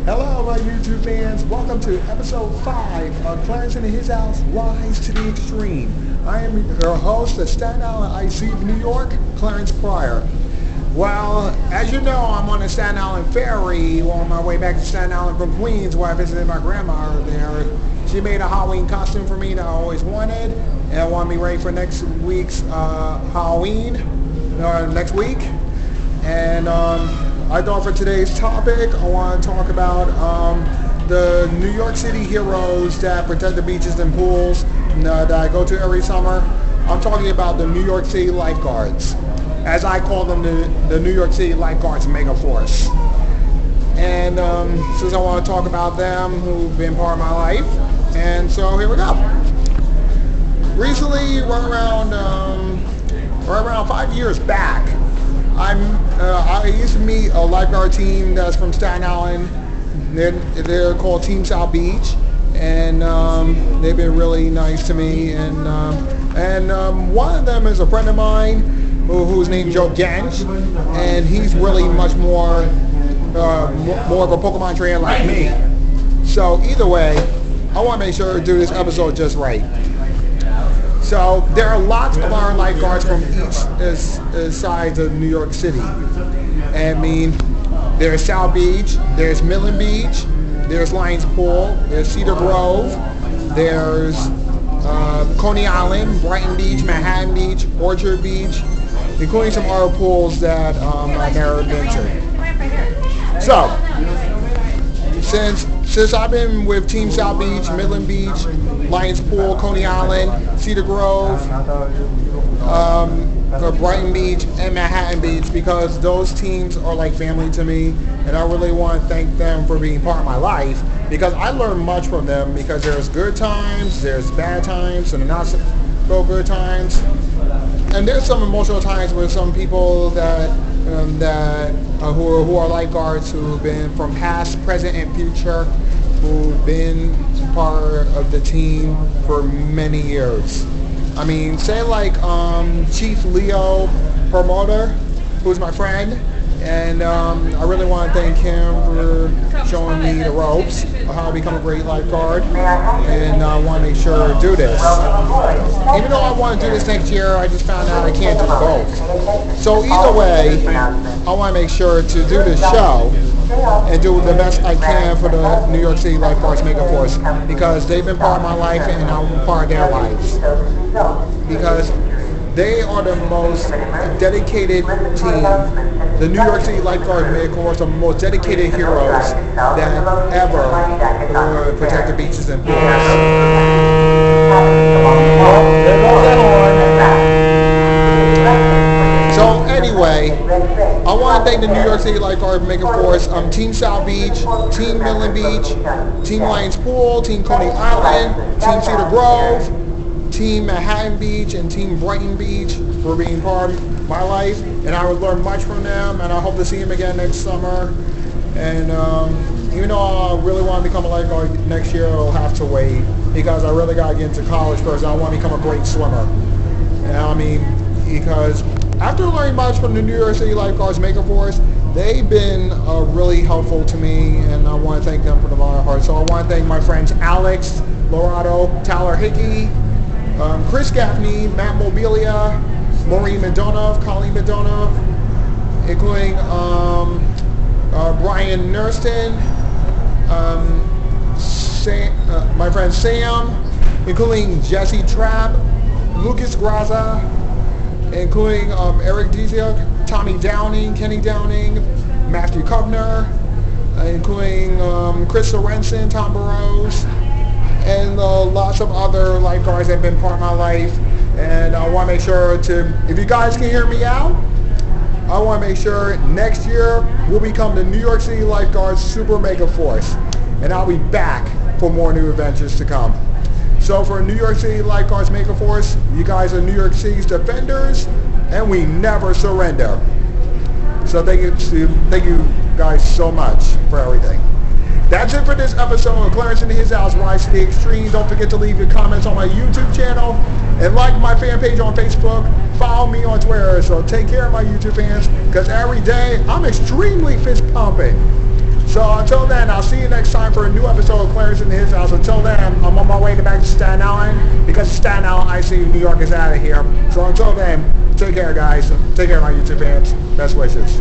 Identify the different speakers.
Speaker 1: Hello, my YouTube fans. Welcome to episode 5 of Clarence and Hizzouse Rise to the Extreme. I am your host of Staten Island IC of New York, Clarence Pryor. Well, as you know, I'm on the Staten Island Ferry on my way back to Staten Island from Queens, where I visited my grandma there. She made a Halloween costume for me that I always wanted, and wanted me ready for next week's Halloween, next week. And I thought for today's topic, I want to talk about the New York City heroes that protect the beaches and pools that I go to every summer. I'm talking about the New York City Lifeguards, as I call them, the New York City Lifeguards MegaForce. And since I want to talk about them, who've been part of my life, and so here we go. Recently, right around 5 years back, I used to meet a lifeguard team that's from Staten Island. They're called Team South Beach, and they've been really nice to me. And one of them is a friend of mine who's named Joe Gench, and he's really much more of a Pokemon trainer like me. So either way, I want to make sure to do this episode just right. So there are lots of our lifeguards from each sides of New York City. I mean, there's South Beach, there's Midland Beach, there's Lions Pool, there's Cedar Grove, there's Coney Island, Brighton Beach, Manhattan Beach, Orchard Beach, including some other pools that I've never been to. So, since I've been with Team South Beach, Midland Beach, Lions Pool, Coney Island, Cedar Grove, Brighton Beach, and Manhattan Beach, because those teams are like family to me, and I really want to thank them for being part of my life, because I learned much from them, because there's good times, there's bad times, and not so good times, and there's some emotional times with some people who are lifeguards who've been from past, present, and future, who've been part of the team for many years. I mean, say like Chief Leo Promoter, who's my friend, and I really want to thank him for showing me the ropes of how to become a great lifeguard, and I want to make sure to do this. Even though I want to do this next year, I just found out I can't do both. So either way, I want to make sure to do this show and do the best I can for the New York City Lifeguards MegaForce, because they've been part of my life and I'm part of their lives. Because they are the most dedicated team. The New York City Lifeguards MegaForce are the most dedicated heroes that ever protect the beaches and pools. So anyway, I want to thank the New York City Lifeguards MegaForce, Team South Beach, Team Midland Beach, Team Lions Pool, Team Coney Island, Team Cedar Grove, Team Manhattan Beach, and Team Brighton Beach for being part of my life, and I would learn much from them, and I hope to see them again next summer. And even though I really want to become a lifeguard next year, I'll have to wait, because I really got to get into college first. I want to become a great swimmer. And I mean, because after learning much from the New York City Lifeguards MegaForce, they've been really helpful to me, and I want to thank them from the bottom of my heart. So I want to thank my friends Alex, Lorado, Tyler Hickey, Chris Gaffney, Matt Mobilia, Maureen Madonna, Colleen Madonna, including Brian Nurston, my friend Sam, including Jesse Trapp, Lucas Graza, including Eric Dizak, Tommy Downing, Kenny Downing, Matthew Kovner, including Chris Sorensen, Tom Burrows, and lots of other lifeguards that have been part of my life. And I want to make sure to, if you guys can hear me out, I want to make sure next year we'll become the New York City Lifeguards Super Mega Force, and I'll be back for more new adventures to come. So for New York City Lifeguards MegaForce, you guys are New York City's defenders, and we never surrender. So thank you guys so much for everything. That's it for this episode of Clarence and Hizzouse Rise to the Extreme. Don't forget to leave your comments on my YouTube channel and like my fan page on Facebook. Follow me on Twitter. So take care of my YouTube fans, because every day I'm extremely fist pumping. So until then, I'll see see you next time for a new episode of Clarence in his house. Until then, I'm on my way back to Staten Island. Because Staten Island, I see New York is out of here. So until then, take care, guys. Take care, my YouTube fans. Best wishes.